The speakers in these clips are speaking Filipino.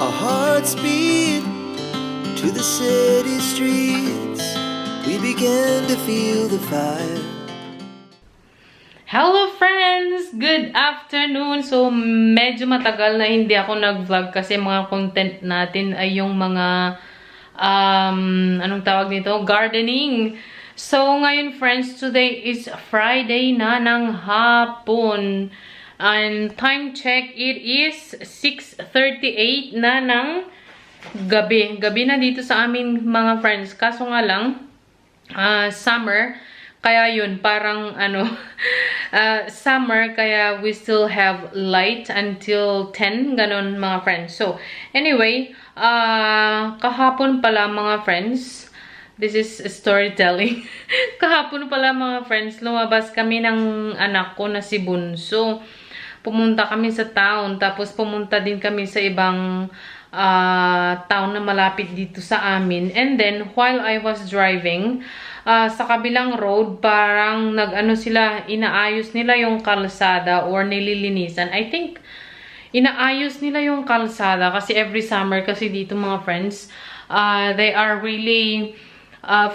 Our hearts beat to the city streets. We began to feel the fire. Hello friends! Good afternoon! So, medyo matagal na hindi ako nag-vlog kasi mga content natin ay yung mga, anong tawag nito? Gardening. So, ngayon friends, today is Friday na ng hapon. And time check, it is 6:38 na ng gabi. Gabi na dito sa amin mga friends. Kaso nga lang, summer. Kaya yun, parang summer, kaya we still have light until 10, ganon mga friends. So, anyway, kahapon pala mga friends, this is storytelling. Kahapon pala mga friends, lumabas kami ng anak ko na si Bunso. Pumunta kami sa town, tapos pumunta din kami sa ibang town na malapit dito sa amin. And then, while I was driving, sa kabilang road, parang inaayos nila yung kalsada or nililinisan. I think, inaayos nila yung kalsada kasi every summer kasi dito mga friends, they are really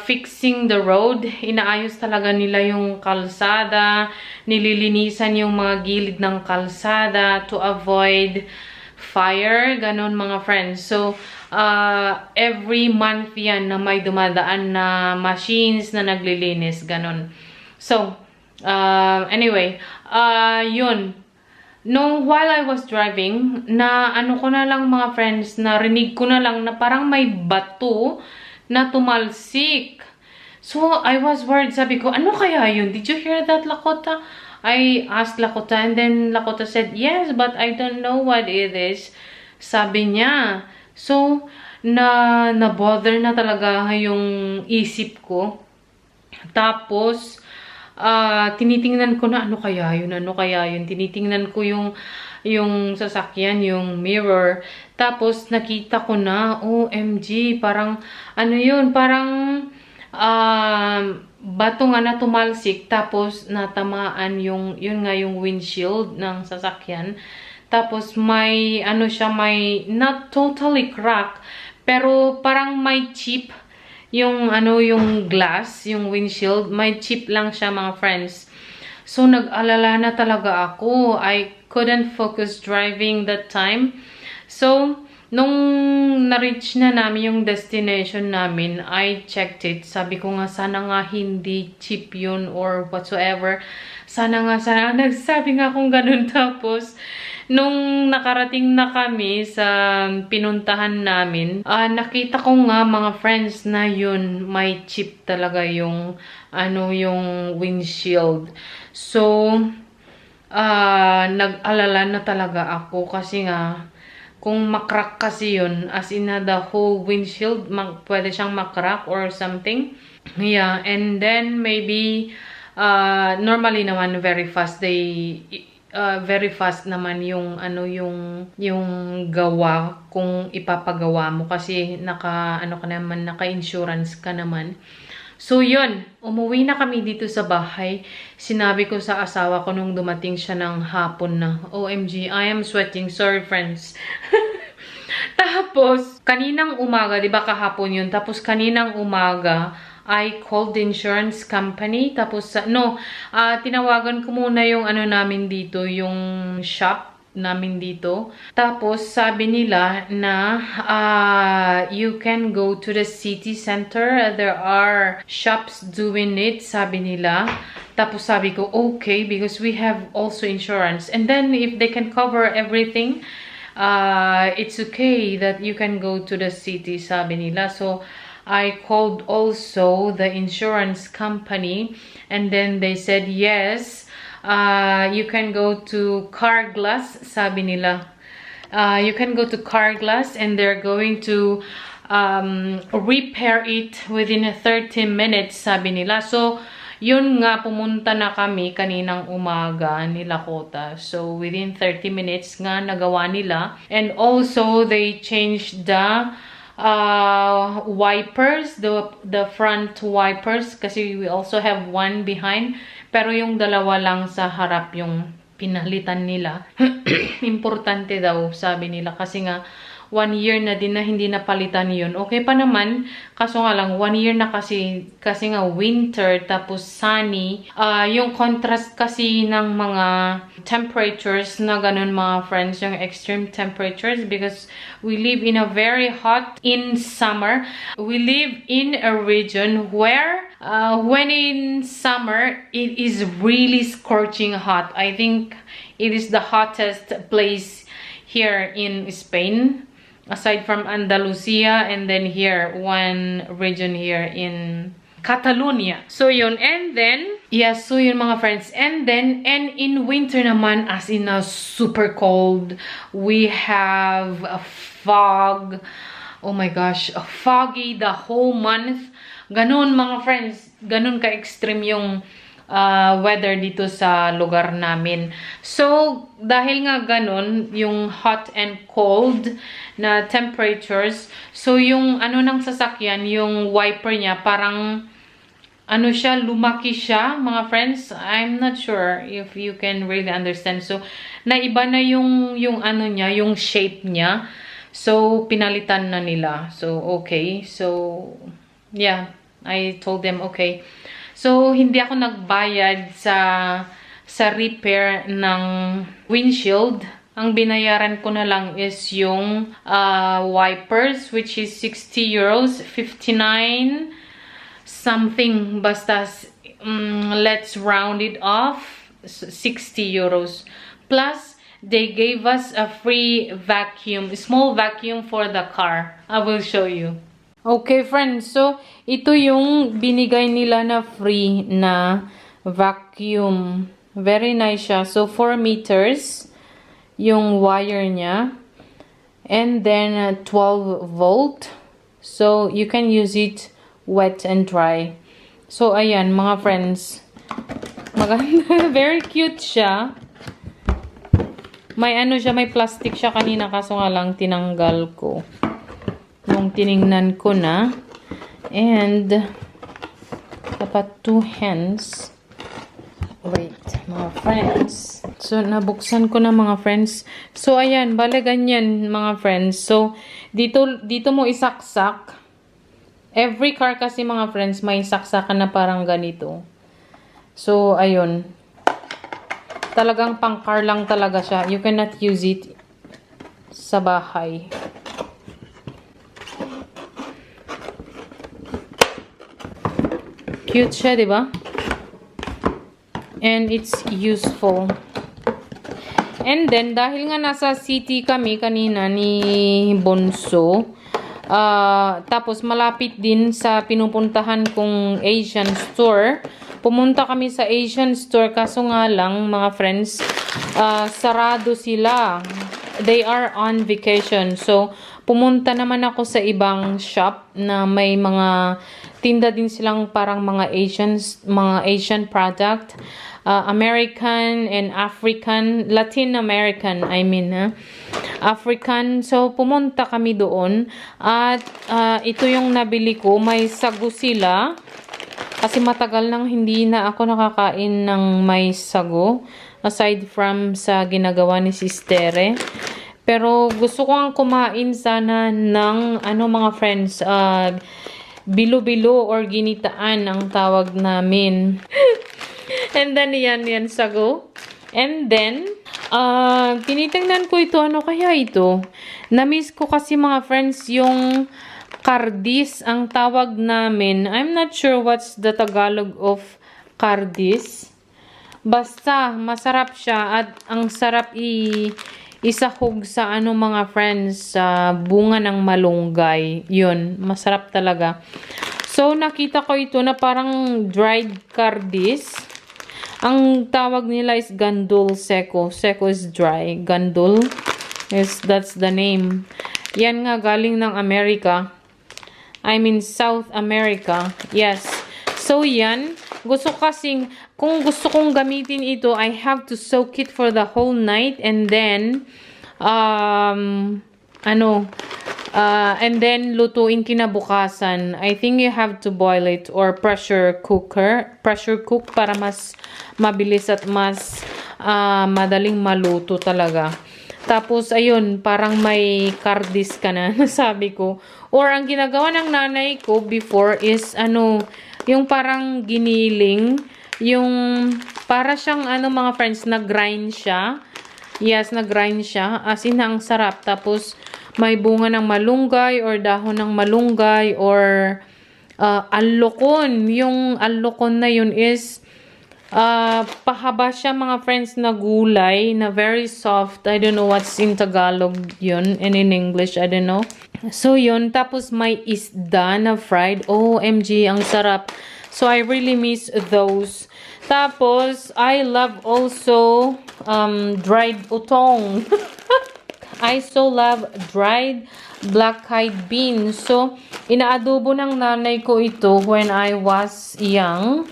fixing the road. Inaayos talaga nila yung kalsada, nililinisan yung mga gilid ng kalsada to avoid fire, ganon mga friends. So, every month yan na may dumadaan na machines na naglilinis, ganon. So, anyway, yun. While I was driving, ko na lang mga friends, narinig ko na lang na parang may bato na tumalsik. So, I was worried. Sabi ko, ano kaya yun? Did you hear that, Lakota? I asked Lakota and then Lakota said, yes, but I don't know what it is. Sabi niya. So, na-bother na talaga yung isip ko. Tapos, tinitingnan ko na ano kaya yun. Tinitingnan ko yung sasakyan, yung mirror. Tapos, nakita ko na, OMG, parang, parang, bato nga na tumalsik, tapos natamaan yun nga yung windshield ng sasakyan. Tapos may may not totally crack, pero parang may chip yung yung glass, yung windshield, may chip lang siya mga friends. So nag-alala na talaga ako. I couldn't focus driving that time. So nung na-reach na namin yung destination namin, I checked it. Sabi ko nga, sana nga hindi chip yun or whatsoever. Sana. Nagsabi nga akong ganun. Tapos, nung nakarating na kami sa pinuntahan namin, nakita ko nga mga friends na yun, may chip talaga yung, yung windshield. So, nag-alala na talaga ako kasi nga, kung makrack kasi yun, as in the whole windshield, pwede siyang makrack or something. Yeah, and then maybe, normally naman very fast, very fast naman yung, yung gawa kung ipapagawa mo kasi naka-insurance ka naman. So, yun. Umuwi na kami dito sa bahay. Sinabi ko sa asawa ko nung dumating siya ng hapon na, OMG, I am sweating. Sorry, friends. Tapos, kaninang umaga, di ba kahapon yun? Tapos, kaninang umaga, I called the insurance company. Tapos, tinawagan ko muna yung namin dito, yung shop namin dito. Tapos, sabi nila na you can go to the city center. There are shops doing it, sabi nila. Tapos, sabi ko, okay, because we have also insurance. And then, if they can cover everything, it's okay that you can go to the city, sabi nila. So, I called also the insurance company. And then, they said, yes, you can go to Carglass, sabi nila. You can go to Carglass and they're going to repair it within 30 minutes, sabi nila. So, yun nga, pumunta na kami kaninang umaga ni Lakota. So, within 30 minutes nga nagawa nila. And also, they changed the wipers, the front wipers, kasi we also have one behind, pero yung dalawa lang sa harap yung pinalitan nila. Importante daw, sabi nila, kasi nga 1 year na din na hindi napalitan yun. Okay pa naman, kaso nga lang, 1 year na kasi nga winter, tapos sunny. Yung contrast kasi ng mga temperatures na ganun mga friends, yung extreme temperatures, because we live in a very hot in summer. We live in a region where when in summer, it is really scorching hot. I think it is the hottest place here in Spain, aside from Andalusia, and then here, one region here in Catalonia. So yun, and then, yes, so yun mga friends, and in winter naman, as in a super cold, we have a fog. Oh my gosh, foggy the whole month. Ganun mga friends, ganun ka-extreme yung weather dito sa lugar namin. So, dahil nga ganun, yung hot and cold na temperatures, so yung ano ng sasakyan, yung wiper niya, parang ano siya, lumaki siya, mga friends. I'm not sure if you can really understand. So, naiba na yung ano niya, yung shape niya. So, pinalitan na nila. So, okay. So, yeah, I told them, okay. So, hindi ako nagbayad sa repair ng windshield. Ang binayaran ko na lang is yung wipers, which is 60 euros, 59 something. Basta, let's round it off, 60 euros. Plus, they gave us a free vacuum, small vacuum for the car. I will show you. Okay, friends. So, ito yung binigay nila na free na vacuum. Very nice siya. So, 4 meters yung wire niya. And then, 12 volt. So, you can use it wet and dry. So, ayan, mga friends. Maganda. Very cute siya. May ano siya, may plastic siya kanina. Kaso nga lang, tinanggal ko nung tiningnan ko na. And dapat 2 hands. Wait, mga friends. So, nabuksan ko na mga friends. So, ayan, bale ganyan mga friends. So, dito mo isaksak. Every car kasi mga friends, may saksakan na parang ganito. So, ayun. Talagang pang car lang talaga siya. You cannot use it sa bahay. Cute siya, di ba? And it's useful. And then, dahil nga nasa city kami kanina ni Bonso, tapos malapit din sa pinupuntahan kong Asian store, pumunta kami sa Asian store, kaso nga lang, mga friends, sarado sila. They are on vacation. So, pumunta naman ako sa ibang shop na may mga tinda din silang parang mga Asian product. American and African, Latin American, I mean, African. So, pumunta kami doon. At ito yung nabili ko. May sago sila. Kasi matagal nang hindi na ako nakakain ng may sago. Aside from sa ginagawa ni Sistere. Pero gusto ko ang kumain sana ng mga friends, bilo-bilo or ginitaan ang tawag namin. And then yan sago. And then tinitingnan ko ito, ano kaya ito? Na-miss ko kasi mga friends yung kardis ang tawag namin. I'm not sure what's the Tagalog of kardis. Basta masarap siya at ang sarap isahog sa mga friends, sa bunga ng malunggay. Yun, masarap talaga. So, nakita ko ito na parang dried kardis. Ang tawag nila is gandul seco. Seco is dry. Gandul, that's the name. Yan nga, galing ng Amerika. I mean, South America. Yes. So, yan. Kung gusto kong gamitin ito, I have to soak it for the whole night and then, and then lutuin kinabukasan. I think you have to boil it or pressure cook para mas mabilis at mas madaling maluto talaga. Tapos, ayun, parang may cardis ka na, sabi ko. Or, ang ginagawa ng nanay ko before is, yung parang giniling, yung, para siyang, mga friends, nag-grind siya. Yes, nag-grind siya. As in, ang sarap. Tapos, may bunga ng malunggay, or dahon ng malunggay, or, alokon. Yung alokon na yun is, pahaba siya mga friends na gulay na very soft. I don't know what's in Tagalog yun and in English, I don't know. So yun, tapos may isda na fried. OMG, ang sarap. So I really miss those. Tapos I love also dried utong. I so love dried black-eyed beans. So inaadobo ng nanay ko ito when I was young.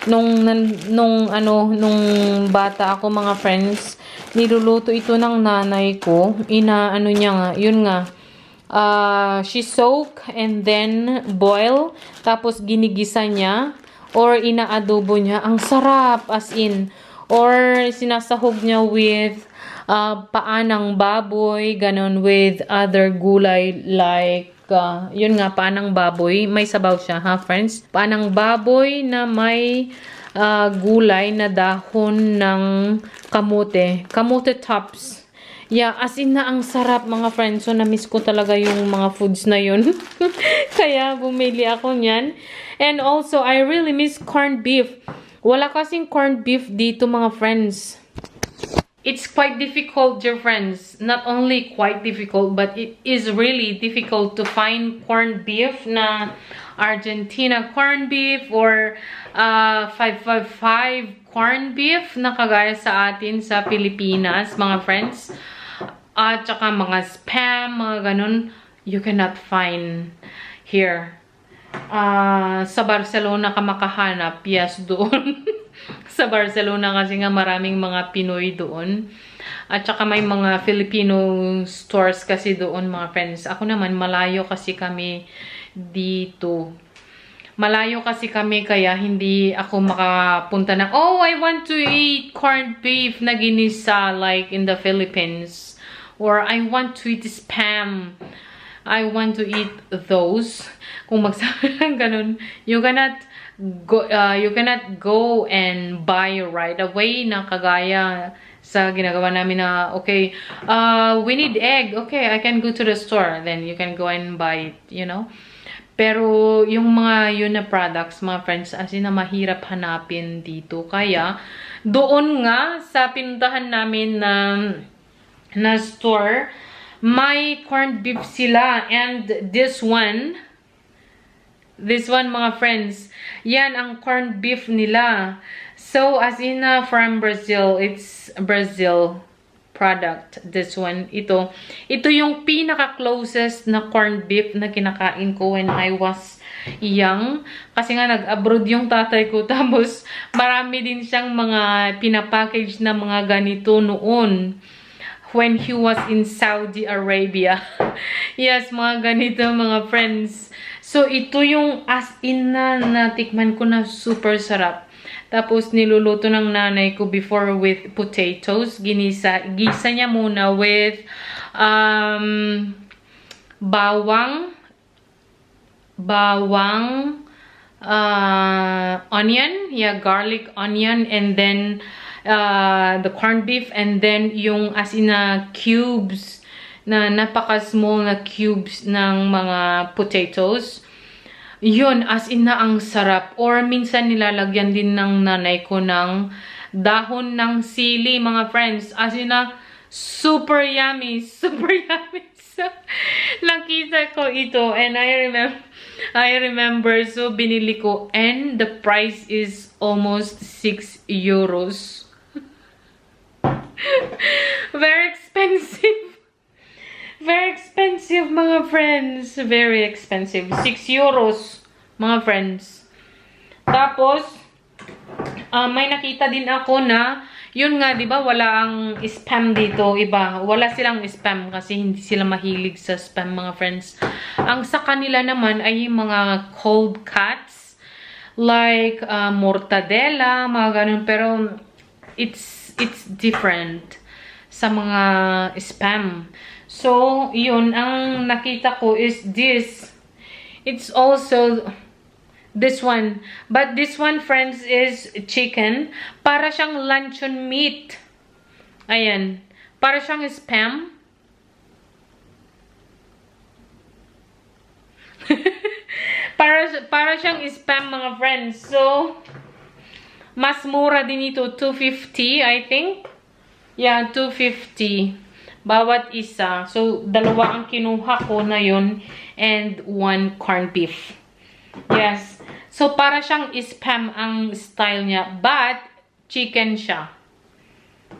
Nung bata ako mga friends, niluluto ito ng nanay ko. Niya nga, yun nga. She soak and then boil, tapos ginigisa niya or inaadobo niya. Ang sarap as in. Or sinasahog niya with paa ng baboy, ganon, with other gulay like yun nga, panang baboy. May sabaw siya, ha, friends? Panang baboy na may gulay na dahon ng kamote. Kamote tops. Yeah, as in na ang sarap, mga friends. So, na-miss ko talaga yung mga foods na yun. Kaya, bumili ako niyan. And also, I really miss corned beef. Wala kasing corned beef dito, mga friends. It's quite difficult, dear friends. Not only quite difficult, but it is really difficult to find corned beef na Argentina corned beef or 555 corned beef na kagaya sa atin sa Pilipinas, mga friends. At saka mga spam, mga ganun, you cannot find here. Sa Barcelona ka makahanap, yes, doon. Sa Barcelona kasi nga maraming mga Pinoy doon. At saka may mga Filipino stores kasi doon, mga friends. Ako naman, malayo kasi kami dito. Malayo kasi kami kaya hindi ako makapunta na, oh, I want to eat corned beef na ginisa like in the Philippines. Or I want to eat spam. I want to eat those. Kung magsabi ng ganun, you cannot go and buy right away na kagaya sa ginagawa namin na, okay, we need egg. Okay, I can go to the store. Then you can go and buy it, you know. Pero yung mga yun na products, mga friends, as in na mahirap hanapin dito. Kaya, doon nga sa pinuntahan namin na store, may corned beef sila. And this one, mga friends, yan ang corned beef nila. So, as in from Brazil, it's Brazil product. This one, ito yung pinaka-closest na corned beef na kinakain ko when I was young. Kasi nga, nag-abroad yung tatay ko. Tapos, marami din siyang mga pinapackage na mga ganito noon. When he was in Saudi Arabia. Yes, mga ganito, mga friends. So, ito yung as in na natikman ko na super sarap. Tapos, niluluto ng nanay ko before with potatoes. Gisa niya muna with bawang, onion, yeah, garlic, onion, and then the corned beef, and then yung as in cubes, na napaka-small na cubes ng mga potatoes. Yun, as in na ang sarap. Or minsan nilalagyan din ng nanay ko ng dahon ng sili, mga friends. As in na super yummy. Super yummy. So, nakita ko ito and I remember, so binili ko and the price is almost 6 euros. Very expensive. Very expensive, mga friends. Very expensive. 6 euros, mga friends. Tapos, may nakita din ako na, yun nga, di ba, wala ang spam dito. Iba, wala silang spam kasi hindi sila mahilig sa spam, mga friends. Ang sa kanila naman ay yung mga cold cuts. Like, mortadella, mga ganun. Pero, it's different. sa mga spam. So, yun, ang nakita ko is this. It's also this one. But this one, friends, is chicken. Para siyang luncheon meat. Ayan. Para siyang spam. para siyang spam, mga friends. So, mas mura din ito. 250, I think. Yeah, 250. Bawat isa. So, dalawa ang kinuha ko na yun. And 1 corned beef. Yes. So, para siyang spam ang style niya. But, chicken siya.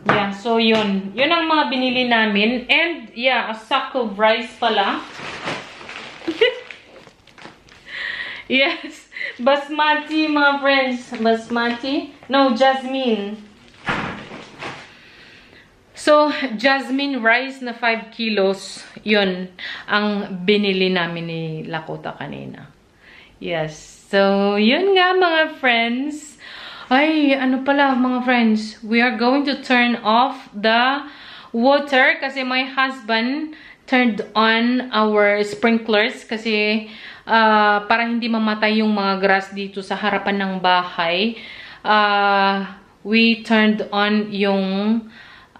Yeah, so yun. Yun ang mga binili namin. And, yeah, a sack of rice pala. Yes. Basmati, mga friends. Basmati? No, jasmine. So, jasmine rice na 5 kilos. Yun ang binili namin ni Lakota kanina. Yes. So, yun nga, mga friends. Ay, ano pala, mga friends. We are going to turn off the water kasi my husband turned on our sprinklers kasi para hindi mamatay yung mga grass dito sa harapan ng bahay. We turned on yung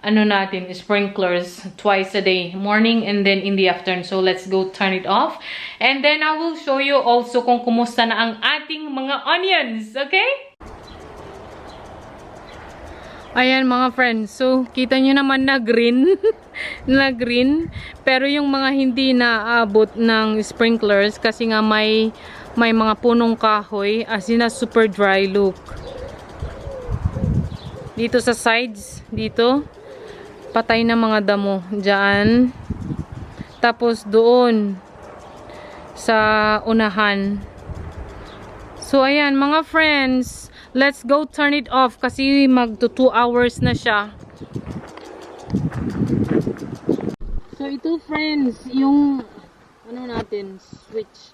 ano natin, sprinklers twice a day, morning and then in the afternoon. So let's go turn it off. And then I will show you also kung kumusta na ang ating mga onions, okay? Ayan, mga friends. So, kita nyo naman na green. na green. Pero yung mga hindi naabot ng sprinklers kasi nga may mga punong kahoy, as in a super dry look. Dito sa sides, dito, patay na mga damo. Diyan. Tapos doon sa unahan. So, ayan, mga friends. Let's go turn it off kasi magto 2 hours na siya. So ito, friends, yung ano natin, switch.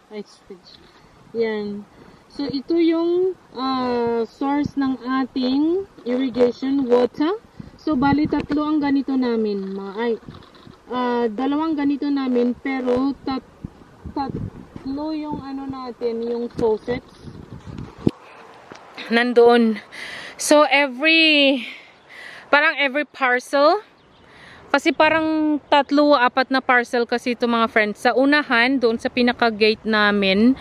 Yan. So ito yung source ng ating irrigation water. So bali 3 ang ganito namin. Dalawang ganito namin pero tatlo yung ano natin, yung faucets. Nandoon. So, parang every parcel, kasi parang 3-4 na parcel kasi ito, mga friends. Sa unahan, doon sa pinaka-gate namin,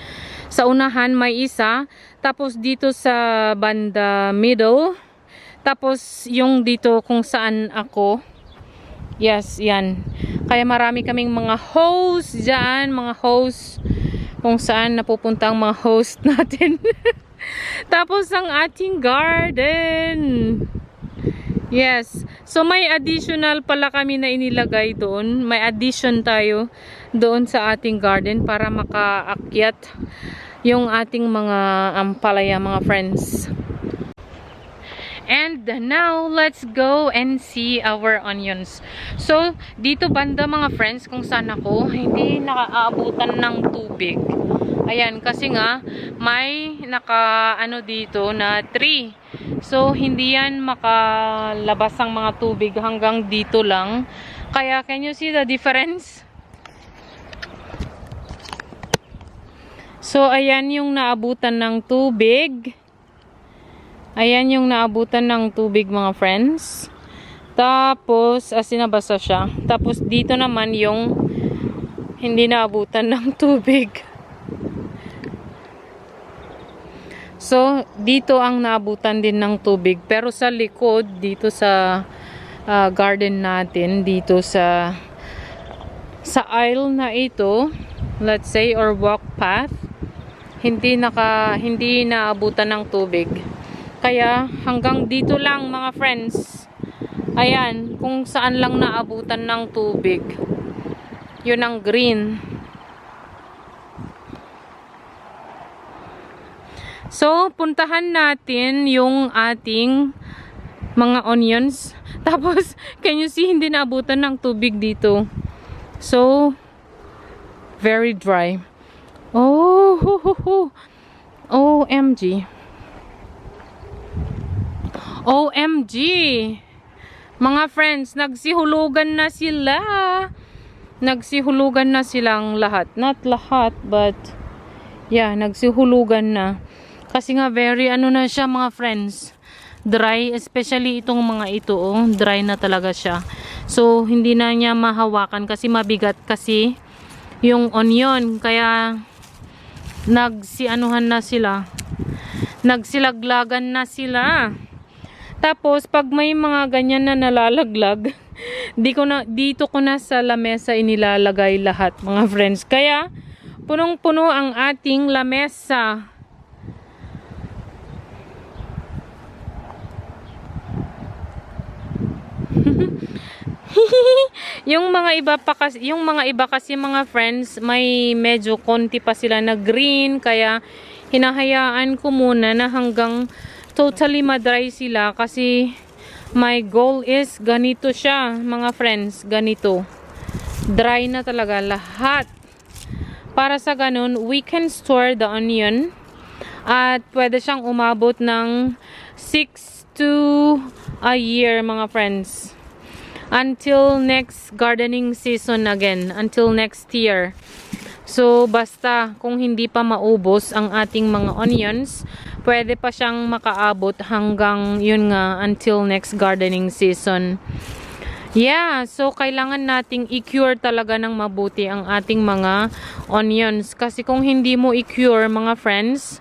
sa unahan may isa, tapos dito sa banda middle, tapos yung dito kung saan ako, yes, yan. Kaya marami kaming mga hose dyan, mga hose, kung saan napupunta ang mga host natin. Tapos ang ating garden. Yes. So may additional pala kami na inilagay doon. May addition tayo doon sa ating garden para makaakyat yung ating mga ampalaya, mga friends. And now, let's go and see our onions. So, dito banda, mga friends, kung saan ako, hindi nakaabutan ng tubig. Ayan, kasi nga, may ano dito na tree. So, hindi yan makalabas ang mga tubig hanggang dito lang. Kaya, can you see the difference? So, ayan yung naabutan ng tubig. Ayan yung naabutan ng tubig, mga friends. Tapos, sinabasa siya. Tapos, dito naman yung hindi naabutan ng tubig. So, dito ang naabutan din ng tubig. Pero sa likod, dito sa garden natin, dito sa aisle na ito, let's say, or walk path, hindi naabutan ng tubig. Kaya, hanggang dito lang, mga friends. Ayan, kung saan lang naabutan ng tubig. Yun ang green. So, puntahan natin yung ating mga onions. Tapos, can you see, hindi naabutan ng tubig dito. So, very dry. Oh, OMG. OMG! Mga friends, nagsihulugan na sila. Nagsihulugan na silang lahat. Not lahat, but yeah, nagsihulugan na. Kasi nga very ano na siya mga friends. Dry, especially itong mga ito, oh, dry na talaga siya. So, hindi na niya mahawakan kasi mabigat kasi yung onion. Kaya, nagsianuhan na sila. Nagsilaglagan na sila. Tapos, pag may mga ganyan na nalalaglag, dito ko na sa lamesa inilalagay lahat, mga friends. Kaya, punong-puno ang ating lamesa. yung mga iba kasi mga friends, may medyo konti pa sila na green, kaya hinahayaan ko muna na hanggang totally madry sila kasi my goal is ganito siya, mga friends, ganito. Dry na talaga lahat. Para sa ganun, we can store the onion at pwede siyang umabot ng 6 to a year, mga friends. Until next gardening season again. Until next year. So, basta kung hindi pa maubos ang ating mga onions, pwede pa siyang makaabot hanggang yun nga, until next gardening season. Yeah, so kailangan nating i-cure talaga ng mabuti ang ating mga onions. Kasi kung hindi mo i-cure, mga friends,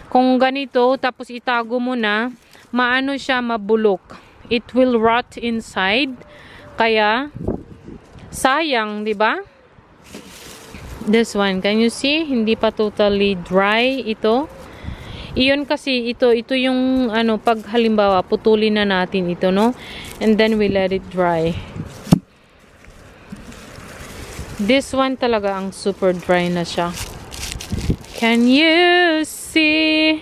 kung ganito, tapos itago mo na, maano siya, mabulok. It will rot inside. Kaya, sayang, di ba? This one, can you see? Hindi pa totally dry ito. Iyon kasi, ito yung, ano, pag halimbawa, putulin na natin ito, no? And then we let it dry. This one talaga ang super dry na siya. Can you see?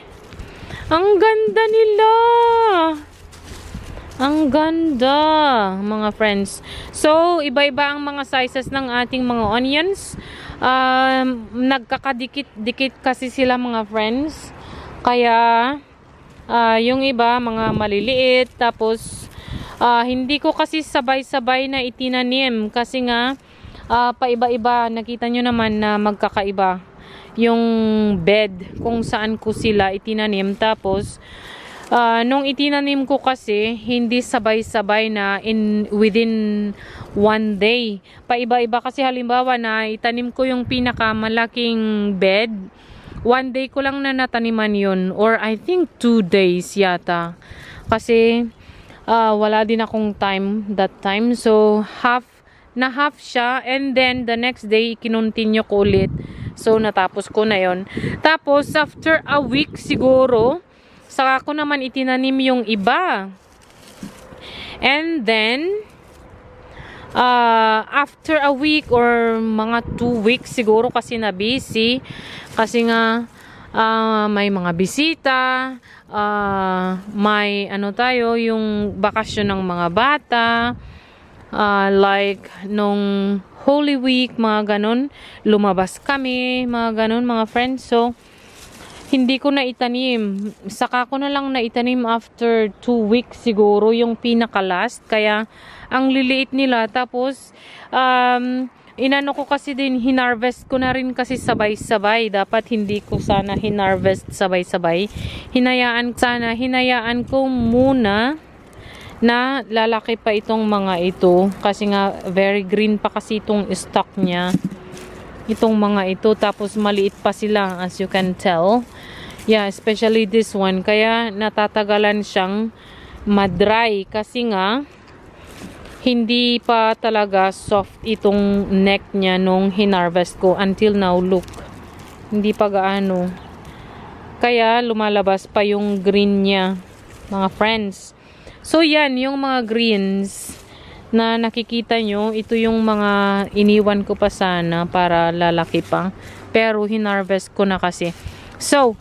Ang ganda nila! Ang ganda, mga friends. So, iba-iba ang mga sizes ng ating mga onions. Nagkakadikit-dikit kasi sila, mga friends. Kaya, yung iba, mga maliliit. Tapos, hindi ko kasi sabay-sabay na itinanim. Kasi nga, paiba-iba. Nakita nyo naman na magkakaiba yung bed kung saan ko sila itinanim. Tapos, nung itinanim ko kasi, hindi sabay-sabay na within one day. Paiba-iba kasi halimbawa na itanim ko yung pinakamalaking bed. One day ko lang na nataniman yun. Or I think 2 days yata. Kasi wala din akong time that time. So half siya. And then the next day, kinontinue ko ulit. So natapos ko na yon. Tapos after a week siguro, saka ko naman itinanim yung iba. And then, after a week or mga 2 weeks siguro kasi na busy. Kasi nga, may mga bisita, may ano tayo, yung bakasyon ng mga bata. Like, nung Holy Week, mga ganun. Lumabas kami, mga ganun, mga friends. So, hindi ko na itanim. Saka ko na lang na itanim after 2 weeks siguro, yung pinaka-last. Kaya, ang liliit nila. Tapos, inano ko kasi din, hinarvest ko na rin kasi sabay-sabay. Dapat hindi ko sana hinarvest sabay-sabay. Hinayaan ko muna na lalaki pa itong mga ito. Kasi nga, very green pa kasi itong stock niya. Itong mga ito. Tapos, maliit pa sila, as you can tell. Yeah, especially this one. Kaya natatagalan siyang madry. Kasi nga, hindi pa talaga soft itong neck niya nung hinarvest ko. Until now, look. Hindi pa gaano. Kaya lumalabas pa yung green niya, mga friends. So yan, yung mga greens na nakikita nyo, ito yung mga iniwan ko pa sana para lalaki pa. Pero hinarvest ko na kasi. So,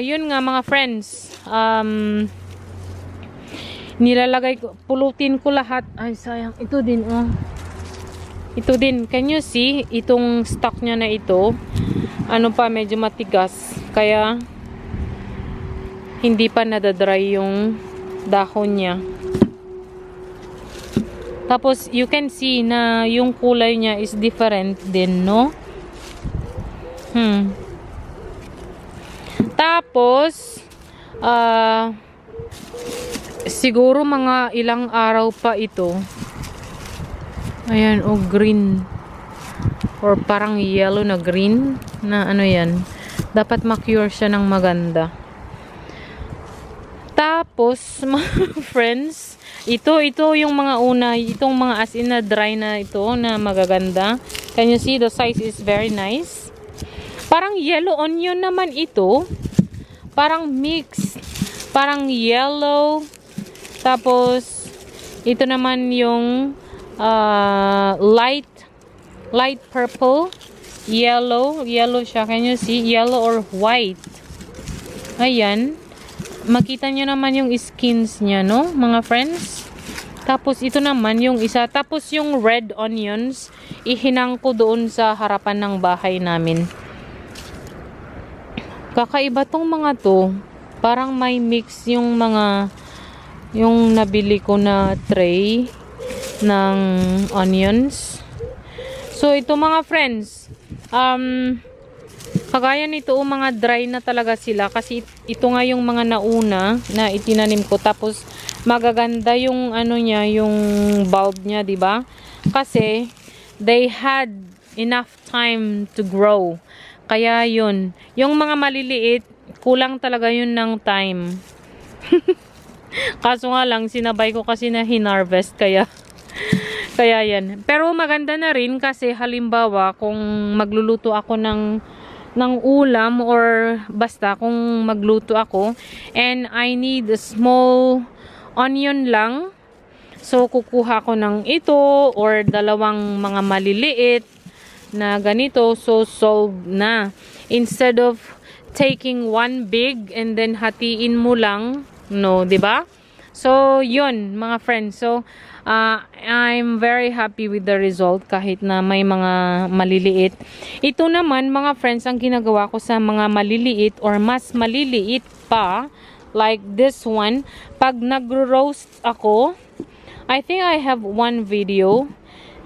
yun nga mga friends. Nilalagay ko, pulutin ko lahat. Ay, sayang. Ito din, oh. Ito din. Can you see? Itong stock niya na ito. Ano pa, medyo matigas. Kaya, hindi pa nadadry yung dahon niya. Tapos, you can see na yung kulay niya is different din, no? Tapos, siguro mga ilang araw pa ito. Ayan, green. Or parang yellow na green. Na ano yan. Dapat ma-cure siya ng maganda. Tapos, mga friends, ito yung mga una, itong mga as in na dry na ito na magaganda. Can you see the size is very nice? Parang yellow onion naman ito. Parang mix. Parang yellow. Tapos, ito naman yung light purple. Yellow siya. Can you see? Yellow or white. Ayan. Makita nyo naman yung skins niya, no? Mga friends. Tapos, ito naman yung isa. Tapos, yung red onions, ihinang ko doon sa harapan ng bahay namin. Kakaiba tong mga to. Parang may mix yung nabili ko na tray ng onions. So, ito mga friends, kagaya nito, mga dry na talaga sila kasi ito nga yung mga nauna na itinanim ko. Tapos, magaganda yung ano niya, yung bulb niya, di ba? Kasi, they had enough time to grow. Kaya yun, yung mga maliliit, kulang talaga yun ng time. Kaso nga lang, sinabay ko kasi na hinarvest, kaya yan. Pero maganda na rin kasi halimbawa, kung magluluto ako ng ulam or basta kung magluto ako and I need a small onion lang, so kukuha ko ng ito or dalawang mga maliliit na ganito, so solve na. Instead of taking one big and then hatiin mo lang, no, 'di ba? So, yun, mga friends. So, I'm very happy with the result kahit na may mga maliliit. Ito naman, mga friends, ang ginagawa ko sa mga maliliit or mas maliliit pa, like this one, pag nagro-roast ako, I think I have one video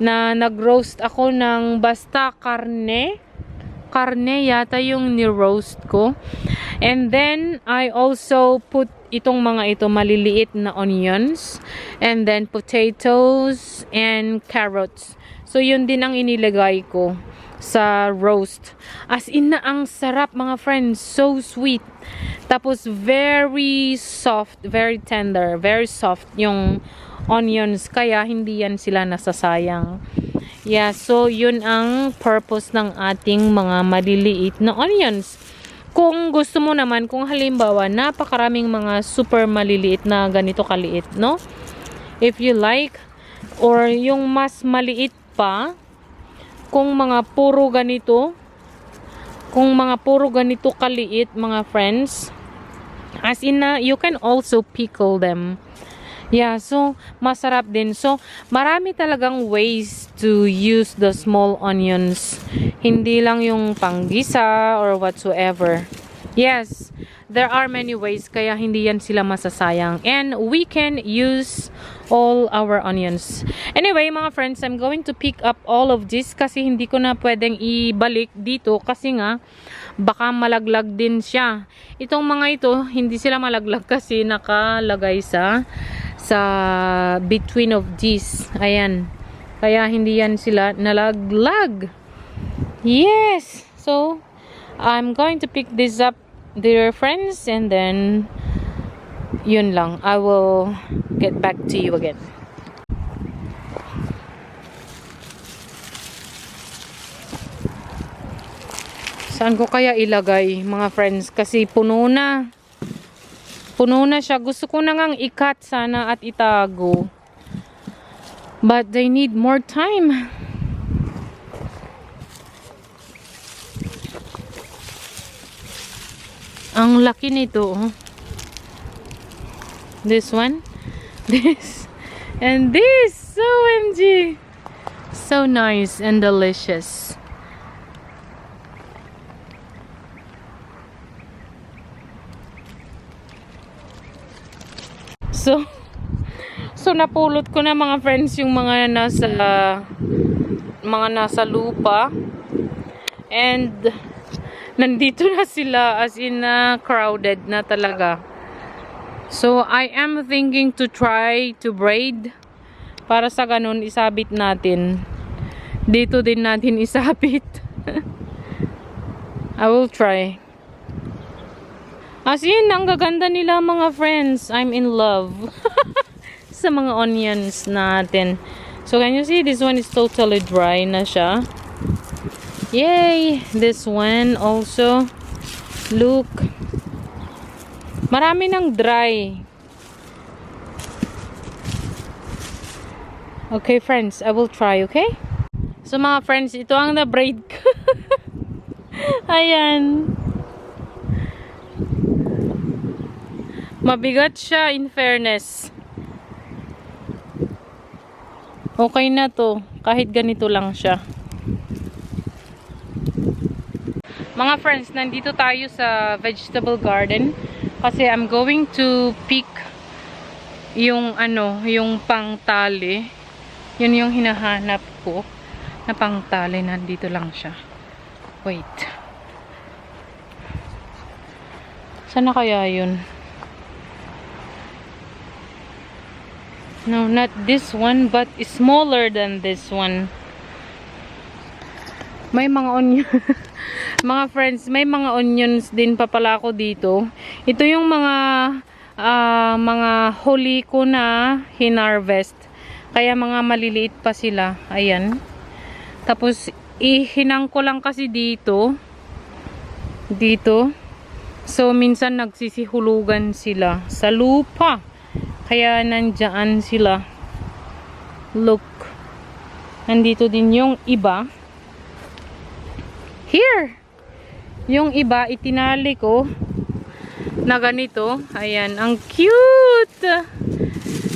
na nag-roast ako ng basta karne yata yung ni-roast ko. And then, I also put itong mga ito, maliliit na onions. And then, potatoes and carrots. So, yun din ang inilagay ko sa roast. As in na, ang sarap mga friends. So sweet. Tapos, very soft, very tender, very soft yung onions. Kaya, hindi yan sila nasasayang. Yeah, so yun ang purpose ng ating mga maliliit na onions. Kung gusto mo naman, kung halimbawa, napakaraming mga super maliliit na ganito kaliit, no? If you like, or yung mas maliit pa, kung mga puro ganito kaliit, mga friends, as in na, you can also pickle them. Yeah, so masarap din. So, marami talagang ways to use the small onions. Hindi lang yung panggisa or whatsoever. Yes, there are many ways kaya hindi yan sila masasayang. And we can use all our onions. Anyway, mga friends, I'm going to pick up all of this kasi hindi ko na pwedeng ibalik dito kasi nga baka malaglag din siya. Itong mga ito, hindi sila malaglag kasi nakalagay sa between of these. Ayan. Kaya hindi yan sila nalaglag. Yes. So, I'm going to pick this up, dear friends, and then yun lang. I will get back to you again. Saan ko kaya ilagay, mga friends? Kasi puno na. Puno na siya. Gusto ko na ngang ikat sana at itago. But they need more time. Ang laki nito. This one. This. And this. OMG. So nice and delicious. So napulot ko na mga friends yung mga nasa lupa. And nandito na sila, as in crowded na talaga. So I am thinking to try to braid para sa ganun isabit natin. Dito din natin isabit. I will try. As in, ang gaganda nila mga friends. I'm in love. Sa mga onions natin. So can you see, this one is totally dry na siya. Yay! This one also. Look. Marami ng dry. Okay friends, I will try, okay? So mga friends, ito ang na-braid ko. Ayan. Mabigat siya in fairness. Okay na to, kahit ganito lang siya. Mga friends, nandito tayo sa vegetable garden kasi I'm going to pick yung yung pangtali. Yun yung hinahanap ko na pangtali. Nandito lang siya. Wait. Sana kaya yun? No, not this one, but smaller than this one. May mga onion. Mga friends, may mga onions din pa pala ako dito. Ito yung mga huli ko na hinarvest. Kaya mga maliliit pa sila. Ayan. Tapos ihinang ko lang kasi dito. Dito. So minsan nagsisihulugan sila sa lupa. Kaya nandyan sila. Look. Nandito din yung iba. Here. Yung iba itinali ko na ganito. Ayan, ang cute.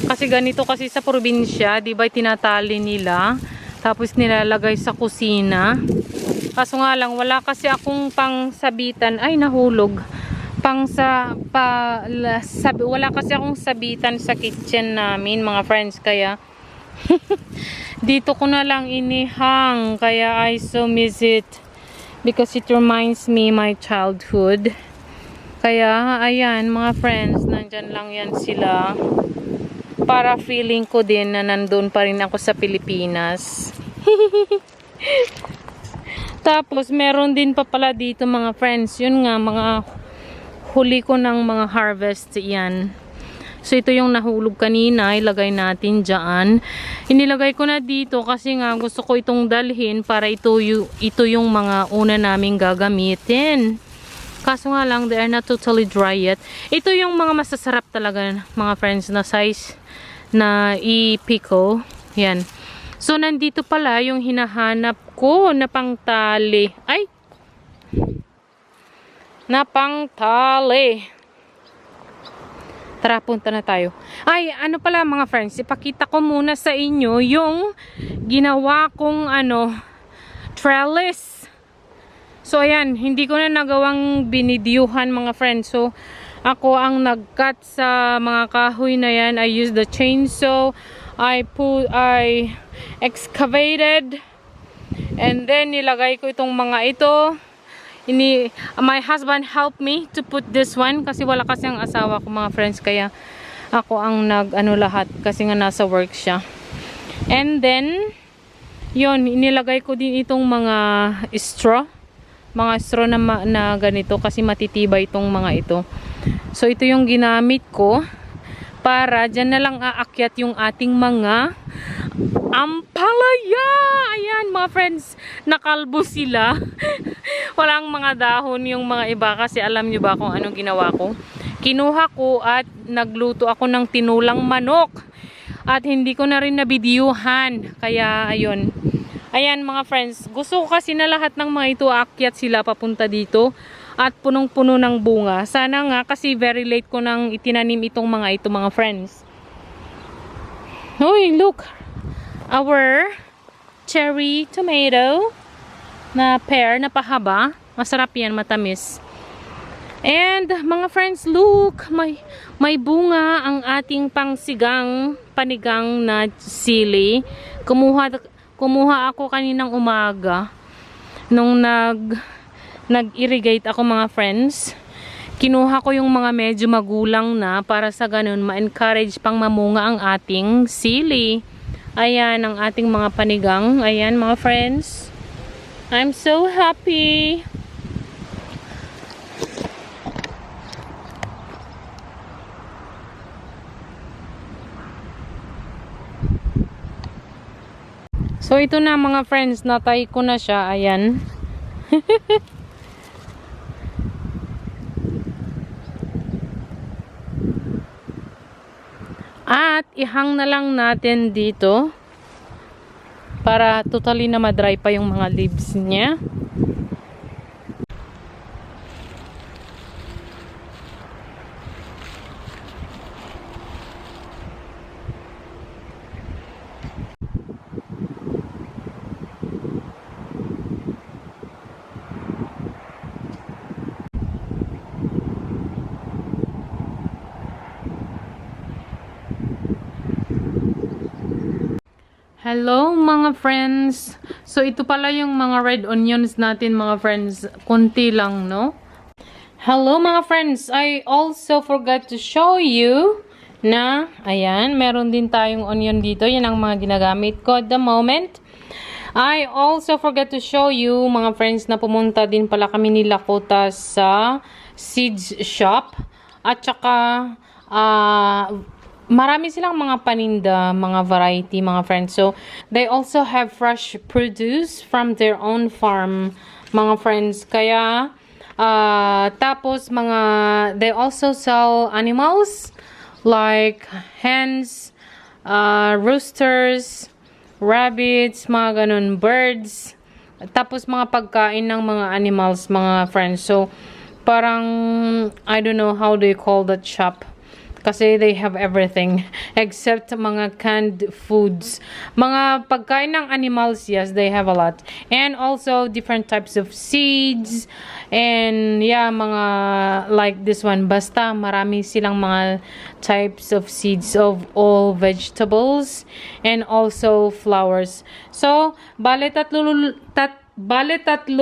Kasi ganito kasi sa probinsya, 'di ba, tinatali nila tapos nilalagay sa kusina. Kaso nga lang wala kasi akong pangsabitan. Ay, nahulog. Wala kasi akong sabitan sa kitchen namin mga friends, kaya dito ko na lang inihang. Kaya I so miss it because it reminds me my childhood. Kaya ayan mga friends, nandyan lang yan sila para feeling ko din na nandun pa rin ako sa Pilipinas. Tapos meron din pa pala dito mga friends, yun nga, mga huli ko ng mga harvest yan. So ito yung nahulog kanina, ilagay natin dyan. Inilagay ko na dito kasi nga gusto ko itong dalhin para ito yung mga una naming gagamitin. Kaso nga lang, they are not totally dry yet. Ito yung mga masasarap talaga mga friends na size na i-pickle. Yan. So nandito pala yung hinahanap ko na pangtali. Ay! Na pangtali. Tara, punta na tayo. Ay, ano pala mga friends, ipakita ko muna sa inyo yung ginawa kong trellis. So ayan, hindi ko na nagawang binidyuhan mga friends. So ako ang nag-cut sa mga kahoy na yan. I used the chainsaw. I excavated. And then nilagay ko itong mga ito. My husband helped me to put this one kasi wala kasi ang asawa ko mga friends, kaya ako ang lahat kasi nga nasa work siya. And then yon, inilagay ko din itong mga straw na ganito kasi matitibay itong mga ito. So ito yung ginamit ko para dyan na lang aakyat yung ating mga ampalaya. Ayan mga friends, nakalbo sila. Walang mga dahon yung mga iba kasi alam nyo ba kung anong ginawa ko? Kinuha ko at nagluto ako ng tinulang manok. At hindi ko na rin nabidyuhan. Kaya ayun. Ayan mga friends, gusto ko kasi na lahat ng mga ito aakyat sila papunta dito. At punong-puno ng bunga. Sana nga kasi very late ko nang itinanim itong mga ito mga friends. Uy, look! Our cherry tomato na pear na pahaba. Masarap yan, matamis. And mga friends, look! May bunga ang ating pangsigang panigang na sili. Kumuha ako kaninang umaga nung nag-irrigate ako mga friends. Kinuha ko yung mga medyo magulang na para sa ganun ma-encourage pang mamunga ang ating sili. Ayan ang ating mga panigang. Ayan mga friends. I'm so happy. So, ito na mga friends, natay ko na siya. Ayan. At, ihang na lang natin dito para totally na madry pa yung mga leaves niya. Hello mga friends! So ito pala yung mga red onions natin mga friends. Kunti lang, no? Hello mga friends! I also forgot to show you na, ayan, meron din tayong onion dito. Yan ang mga ginagamit ko at the moment. I also forgot to show you mga friends na pumunta din pala kami ni Lakota sa seeds shop. At saka, marami silang mga paninda, mga variety, mga friends. So, they also have fresh produce from their own farm, mga friends. Kaya, tapos they also sell animals like hens, roosters, rabbits, mga ganun, birds. Tapos, mga pagkain ng mga animals, mga friends. So, parang, I don't know how do you call that shop. Kasi they have everything except mga canned foods. Mga pagkain ng animals, yes, they have a lot. And also different types of seeds. And yeah, mga like this one. Basta marami silang mga types of seeds of all vegetables. And also flowers. So, bale tatlo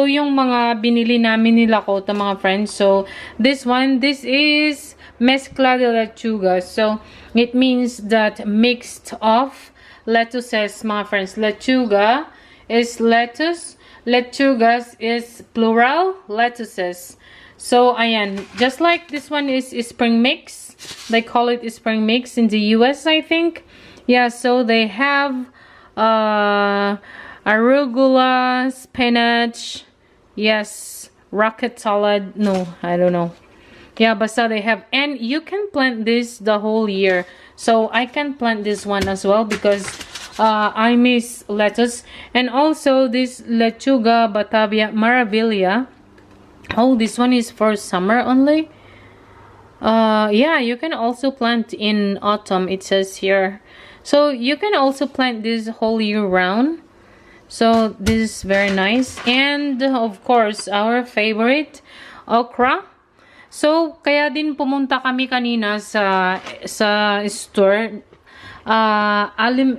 yung mga binili namin ni Lakota, mga friends. So, this is mezcla de lechuga. So, it means that mixed of lettuces, mga friends. Lechuga is lettuce. Lechugas is plural lettuces. So, ayan. Just like this one is spring mix. They call it spring mix in the US, I think. Yeah, so they have arugula, spinach. Yes, rocket salad. No, I don't know. Yeah, basta they have, and you can plant this the whole year. So I can plant this one as well because I miss lettuce. And also this lechuga batavia maravilla. Oh, this one is for summer only. Yeah, you can also plant in autumn, it says here. So you can also plant this whole year round. So this is very nice. And of course, our favorite okra. So, kaya din pumunta kami kanina sa store.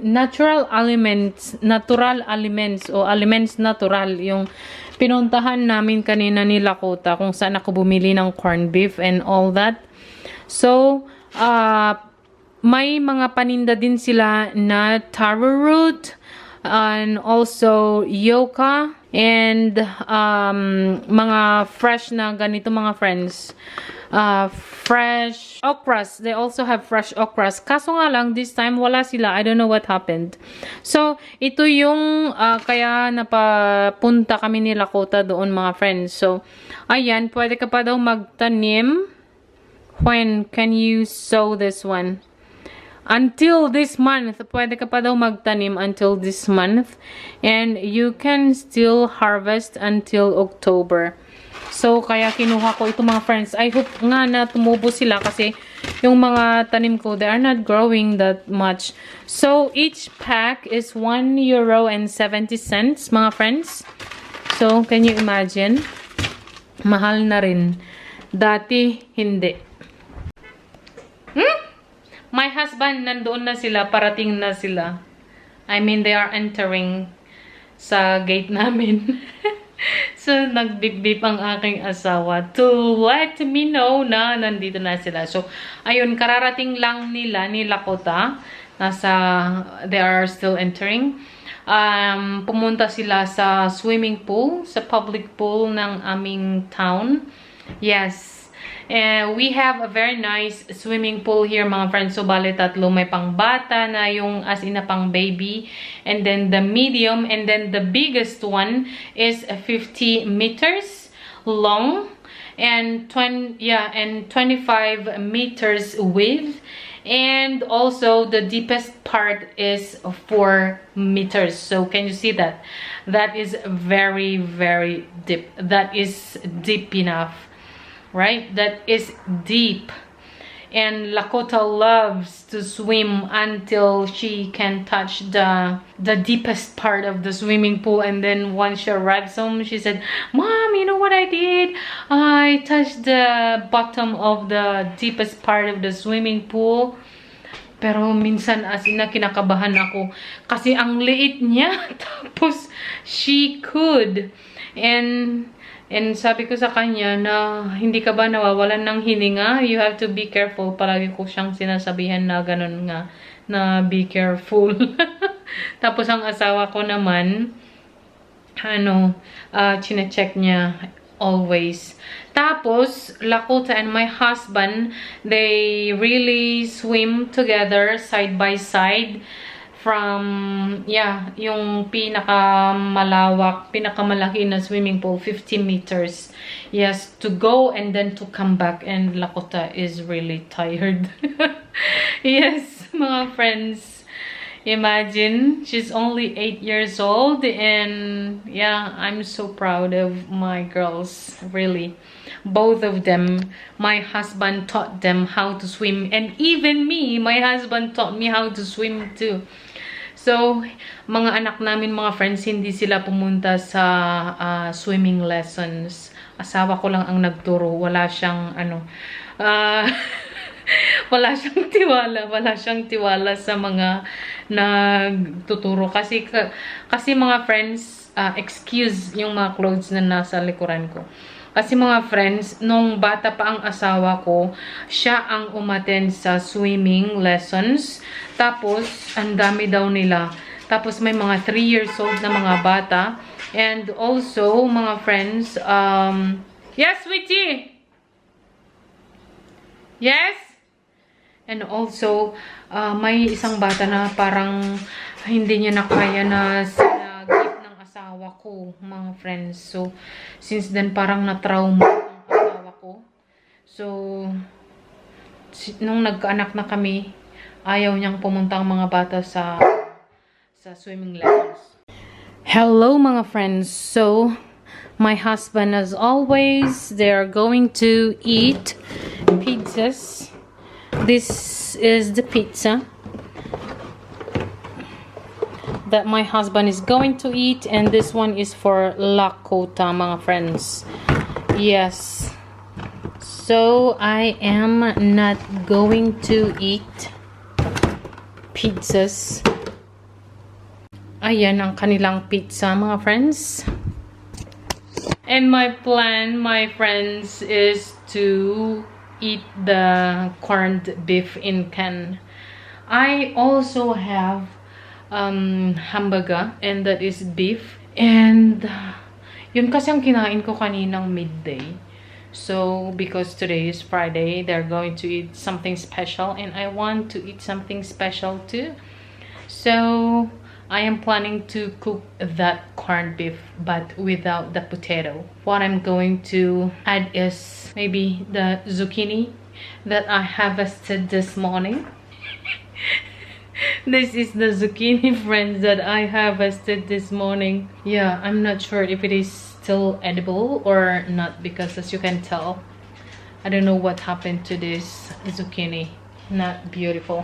Natural aliments o aliments natural yung pinuntahan namin kanina ni Lakota kung saan ako bumili ng corned beef and all that. So, may mga paninda din sila na taro root and also yucca. And mga fresh na ganito mga friends. Fresh okras. They also have fresh okras. Kaso nga lang, this time wala sila. I don't know what happened. So, ito yung kaya napapunta kami ni Lakota doon mga friends. So, ayan, pwede ka pa daw magtanim. When can you sow this one? Until this month, pwede ka pa daw magtanim until this month. And you can still harvest until October. So, kaya kinuha ko ito mga friends. I hope nga na tumubo sila kasi yung mga tanim ko, they are not growing that much. So, each pack is €1.70 mga friends. So, can you imagine? Mahal na rin. Dati, hindi. My husband husband, nandoon na sila, parating na sila. I mean, they are entering sa gate namin. So, nagbip-bip ang aking asawa to let me know na nandito na sila. So, ayun, kararating lang nila ni Lakota. They are still entering. Pumunta sila sa swimming pool, sa public pool ng aming town. Yes. We have a very nice swimming pool here, mga friends. So, bale tatlo. May pang bata na yung as in na pang baby. And then the medium. And then the biggest one is 50 meters long. And 25 meters width. And also, the deepest part is 4 meters. So, can you see that? That is very, very deep. That is deep enough. Right? That is deep. And Lakota loves to swim until she can touch the deepest part of the swimming pool. And then once she arrives home, she said, "Mom, you know what I did? I touched the bottom of the deepest part of the swimming pool." Pero minsan as in na kinakabahan ako. Kasi ang liit niya. Tapos she could. And sabi ko sa kanya na hindi ka ba nawawalan ng hininga? You have to be careful. Palagi ko siyang sinasabihan na ganun nga. Na be careful. Tapos ang asawa ko naman, chine-check niya always. Tapos, Lakota and my husband, they really swim together side by side. From, yung pinakamalaki na swimming pool, 50 meters. Yes, to go and then to come back. And Lakota is really tired. Yes, mga friends. Imagine, she's only 8 years old. And yeah, I'm so proud of my girls, really. Both of them. My husband taught them how to swim. And even me, my husband taught me how to swim too. So, mga anak namin, mga friends, hindi sila pumunta sa swimming lessons. Asawa ko lang ang nagturo. Wala siyang, wala siyang tiwala. Wala siyang tiwala sa mga nagtuturo. Kasi mga friends, excuse yung mga clothes na nasa likuran ko. Kasi mga friends, nung bata pa ang asawa ko, siya ang umattend sa swimming lessons. Tapos, ang dami daw nila. Tapos, may mga 3 years old na mga bata. And also, mga friends, yes, sweetie! Yes? And also, may isang bata na parang hindi niya na kaya na asawa ko, mga friends. So, since then, parang na-trauma ang asawa ko. So, nung nagkaanak na kami, ayaw niyang pumunta ang mga bata sa swimming lessons. Hello, mga friends. So, my husband, as always, they're going to eat pizzas. This is the pizza that my husband is going to eat, and this one is for Lakota, mga friends. Yes, so I am not going to eat pizzas. Ayan ang kanilang pizza, mga friends. And my plan, my friends, is to eat the corned beef in can. I also have hamburger, and that is beef. And yun kasi ang kinain ko kaninang midday. So, because today is Friday, they're going to eat something special, and I want to eat something special too. So, I am planning to cook that corned beef, but without the potato. What I'm going to add is maybe the zucchini that I harvested this morning. This is the zucchini, friends, that I harvested this morning. Yeah, I'm not sure if it is still edible or not, because as you can tell, I don't know what happened to this zucchini. Not beautiful.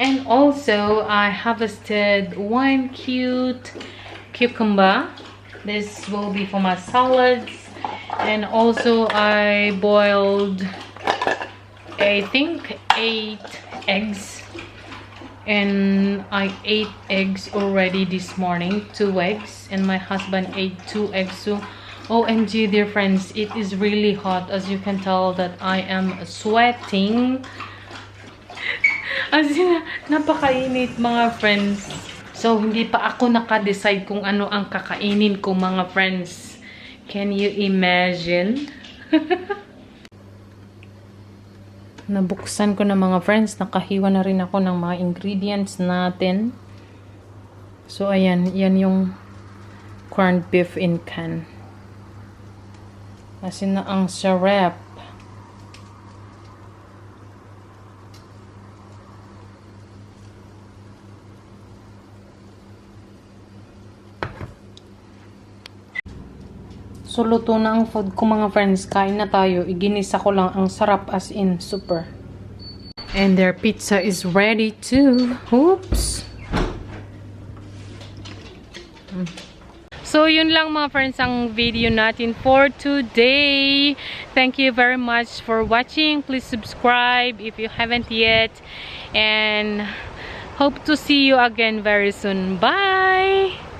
And also, I harvested one cute cucumber. This will be for my salads. And also, I boiled, I think, 8 eggs. And I ate eggs already this morning, 2 eggs, and my husband ate 2 eggs too. OMG, dear friends, it is really hot. As you can tell that I am sweating. As in, napakainit mga friends. So, hindi pa ako naka-decide kung ano ang kakainin ko mga friends. Can you imagine? Nabuksan ko na mga friends. Nakahiwa na rin ako ng mga ingredients natin. So, ayan. Yan yung corned beef in can. As in na ang sarap. So, luto na ang food ko mga friends. Kain na tayo. Iginisa ko lang. Ang sarap as in. Super. And their pizza is ready too. Oops. So, yun lang mga friends ang video natin for today. Thank you very much for watching. Please subscribe if you haven't yet. And hope to see you again very soon. Bye!